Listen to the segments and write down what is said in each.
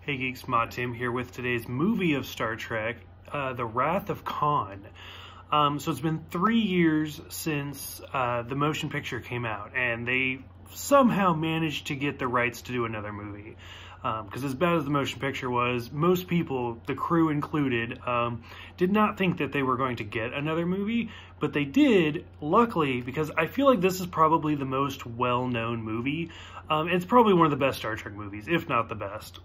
Hey Geeks, Mod Tim here with today's movie of Star Trek, The Wrath of Khan. So it's been 3 years since the motion picture came out, and they somehow managed to get the rights to do another movie. Because as bad as the motion picture was, most people, the crew included, did not think that they were going to get another movie, but they did, luckily, because I feel like this is probably the most well-known movie. It's probably one of the best Star Trek movies, if not the best.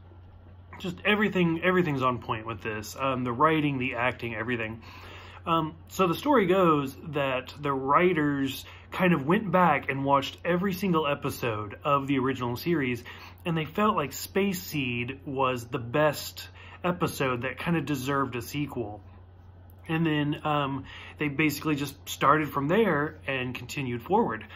Just everything's on point with this. The writing, the acting, everything. So the story goes that the writers kind of went back and watched every single episode of the original series, and they felt like Space Seed was the best episode that kind of deserved a sequel. And then they basically just started from there and continued forward.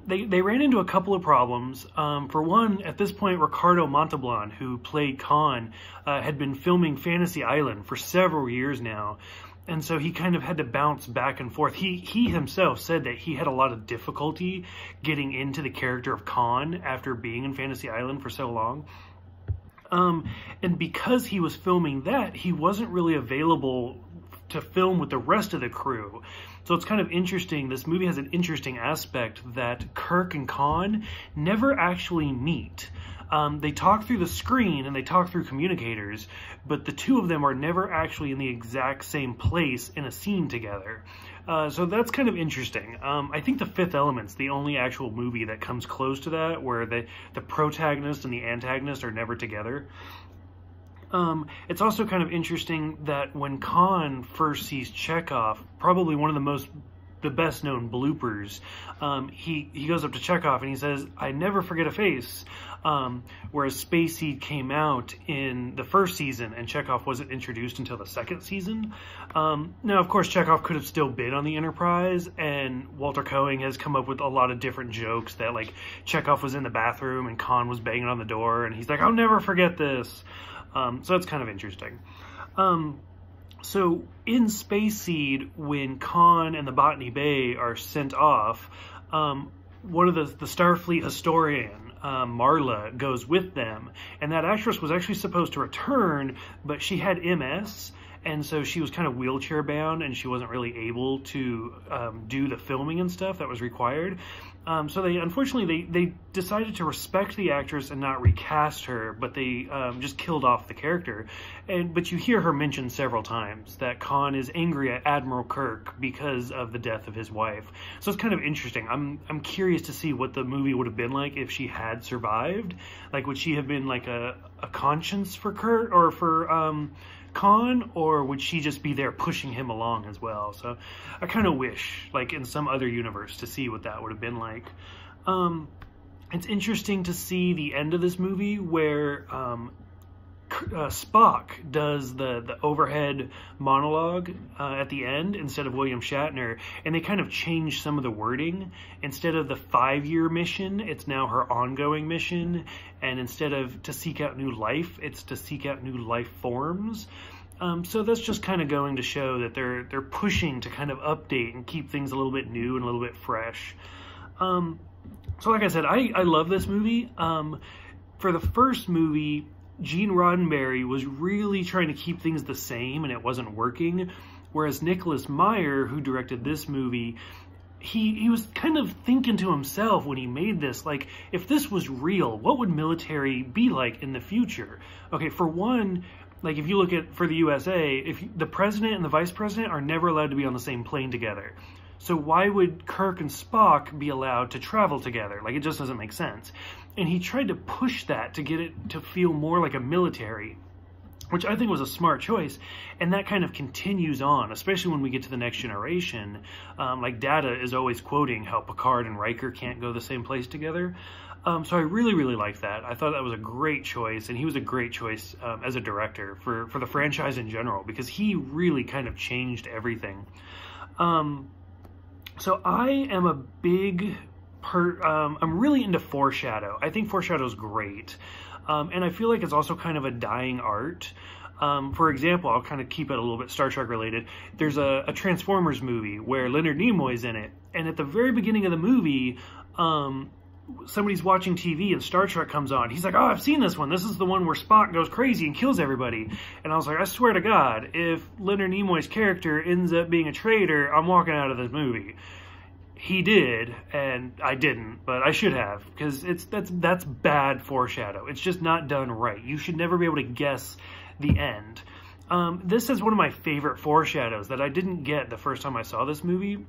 They ran into a couple of problems. For one, at this point, Ricardo Montalban, who played Khan, had been filming Fantasy Island for several years now. And so he kind of had to bounce back and forth. He himself said that he had a lot of difficulty getting into the character of Khan after being in Fantasy Island for so long. And because he was filming that, he wasn't really available to film with the rest of the crew. So it's kind of interesting. This movie has an interesting aspect that Kirk and Khan never actually meet. They talk through the screen and they talk through communicators, but the two of them are never actually in the exact same place in a scene together. So that's kind of interesting. I think The Fifth Element's the only actual movie that comes close to that, where the protagonist and the antagonist are never together. It's also kind of interesting that when Khan first sees Chekov, probably one of the best known bloopers, he goes up to Chekov and he says, "I never forget a face," whereas Space Seed came out in the first season and Chekov wasn't introduced until the second season. Now, of course, Chekov could have still been on the Enterprise, and Walter Koenig has come up with a lot of different jokes that, like, Chekov was in the bathroom and Khan was banging on the door and he's like, "I'll never forget this." So that's kind of interesting. So in Space Seed, when Khan and the Botany Bay are sent off, one of the Starfleet historian, Marla, goes with them. And that actress was actually supposed to return, but she had MS, and so she was kind of wheelchair bound, and she wasn't really able to do the filming and stuff that was required. So unfortunately, they decided to respect the actress and not recast her, but they just killed off the character. But you hear her mention several times that Khan is angry at Admiral Kirk because of the death of his wife. So it's kind of interesting. I'm curious to see what the movie would have been like if she had survived. Like, would she have been like a conscience for Kirk or for Khan, or would she just be there pushing him along as well? So I kind of wish, like, in some other universe, to see what that would have been like. It's interesting to see the end of this movie where Spock does the overhead monologue at the end instead of William Shatner, and they kind of change some of the wording. Instead of the 5-year mission, it's now her ongoing mission, and instead of to seek out new life, it's to seek out new life forms. So that's just kind of going to show that they're pushing to kind of update and keep things a little bit new and a little bit fresh. So like I said, I love this movie. For the first movie, Gene Roddenberry was really trying to keep things the same, and it wasn't working. Whereas Nicholas Meyer, who directed this movie, he was kind of thinking to himself when he made this, like, if this was real, what would military be like in the future? Okay, for one, like, if you look at, for the USA, if the president and the vice president are never allowed to be on the same plane together. So why would Kirk and Spock be allowed to travel together? Like, it just doesn't make sense. And he tried to push that to get it to feel more like a military, which I think was a smart choice. And that kind of continues on, especially when we get to the Next Generation. Like, Data is always quoting how Picard and Riker can't go the same place together. So I really, really like that. I thought that was a great choice, and he was a great choice as a director for the franchise in general, because he really kind of changed everything. So I am a big I'm really into Foreshadow. I think Foreshadow is great. And I feel like it's also kind of a dying art. For example, I'll kind of keep it a little bit Star Trek related. There's a Transformers movie where Leonard Nimoy's in it. And at the very beginning of the movie, somebody's watching TV and Star Trek comes on. He's like, oh, I've seen this one. This is the one where Spock goes crazy and kills everybody. And I was like, I swear to God, if Leonard Nimoy's character ends up being a traitor, I'm walking out of this movie. He did, and I didn't, but I should have, because that's bad foreshadow. It's just not done right. You should never be able to guess the end. This is one of my favorite foreshadows that I didn't get the first time I saw this movie.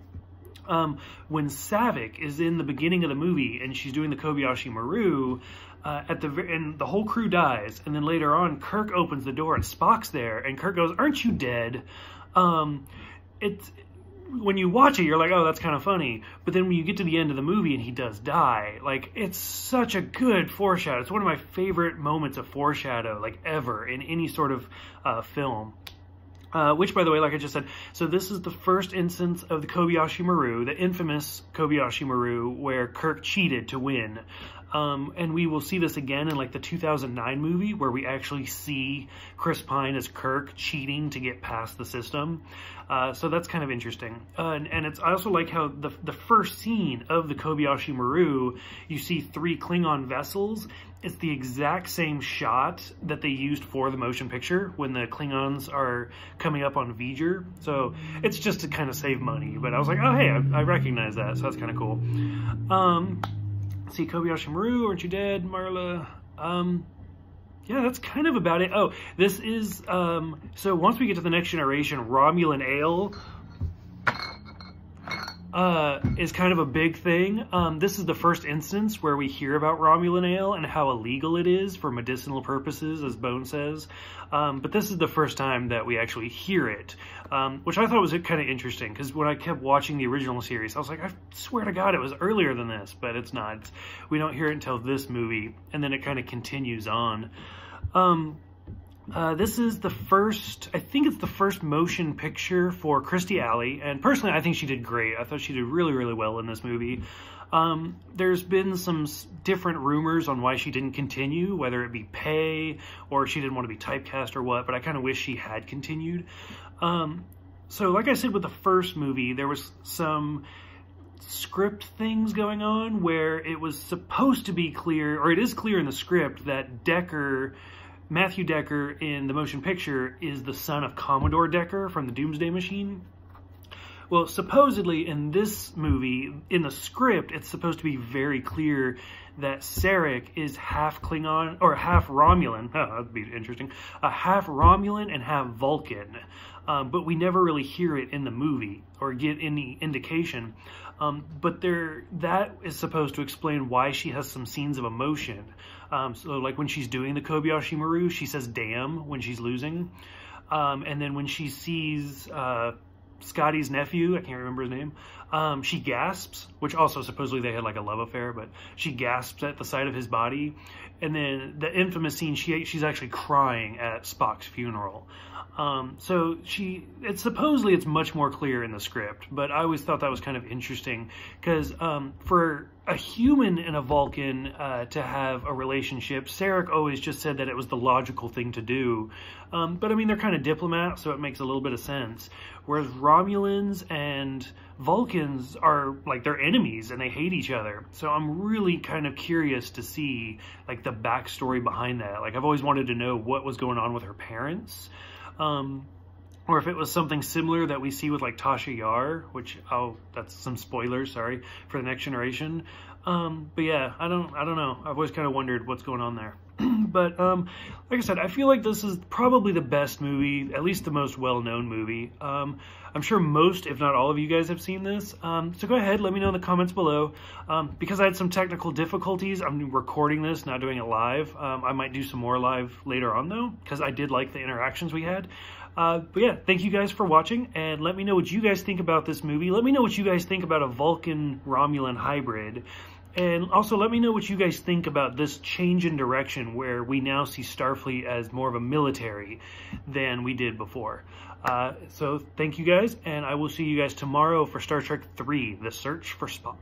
When Saavik is in the beginning of the movie and she's doing the Kobayashi Maru, and the whole crew dies, and then later on Kirk opens the door and Spock's there, and Kirk goes, "Aren't you dead?" When you watch it, you're like, oh, that's kind of funny. But then when you get to the end of the movie and he does die, like, it's such a good foreshadow. It's one of my favorite moments of foreshadow, like, ever in any sort of film. Which, by the way, like I just said, so this is the first instance of the Kobayashi Maru, the infamous Kobayashi Maru, where Kirk cheated to win. And we will see this again in like the 2009 movie where we actually see Chris Pine as Kirk cheating to get past the system. So that's kind of interesting. And I also like how the first scene of the Kobayashi Maru, you see 3 Klingon vessels. It's the exact same shot that they used for the motion picture when the Klingons are coming up on V'ger. So it's just to kind of save money. But I was like, oh, hey, I recognize that. So that's kind of cool. See, Kobayashi Maru, Aren't You Dead, Marla? Yeah, that's kind of about it. Oh, this is, so once we get to the Next Generation, Romulan ale is kind of a big thing. This is the first instance where we hear about Romulan ale and how illegal it is for medicinal purposes, as Bone says. But this is the first time that we actually hear it, which I thought was kind of interesting, because when I kept watching the original series, I was like, I swear to God it was earlier than this, but it's not. We don't hear it until this movie, and then it kind of continues on. This is the first, I think it's the first motion picture for Kirstie Alley, and personally I think she did great. I thought she did really, really well in this movie. There's been some different rumors on why she didn't continue, whether it be pay or she didn't want to be typecast or what, but I kind of wish she had continued. So like I said with the first movie, there was some script things going on where it was supposed to be clear, or it is clear in the script, that Matthew Decker in the motion picture is the son of Commodore Decker from the Doomsday Machine. Well, supposedly in this movie, in the script, it's supposed to be very clear that Sarek is half Klingon, or half Romulan. Oh, that'd be interesting. Half Romulan and half Vulcan. But we never really hear it in the movie or get any indication. But that is supposed to explain why she has some scenes of emotion. So like when she's doing the Kobayashi Maru, she says damn when she's losing. And then when she sees Scotty's nephew, I can't remember his name, she gasps, which also supposedly they had like a love affair, but she gasps at the sight of his body. And then the infamous scene, she's actually crying at Spock's funeral. So supposedly it's much more clear in the script, but I always thought that was kind of interesting because for a human and a Vulcan to have a relationship, Sarek always just said that it was the logical thing to do. But I mean, they're kind of diplomats, so it makes a little bit of sense. Whereas Romulans and Vulcans are like, they're enemies and they hate each other. So I'm really kind of curious to see like the backstory behind that. Like I've always wanted to know what was going on with her parents. Or if it was something similar that we see with like Tasha Yar, which, oh, that's some spoilers, sorry, for the Next Generation. But yeah, I don't know. I've always kind of wondered what's going on there. But like I said, I feel like this is probably the best movie, at least the most well-known movie. I'm sure most, if not all of you guys have seen this. So go ahead, let me know in the comments below. Because I had some technical difficulties, I'm recording this, not doing it live. I might do some more live later on though, because I did like the interactions we had. But yeah, thank you guys for watching, and let me know what you guys think about this movie. Let me know what you guys think about a Vulcan-Romulan hybrid. And also let me know what you guys think about this change in direction where we now see Starfleet as more of a military than we did before. So thank you guys, and I will see you guys tomorrow for Star Trek 3, The Search for Spock.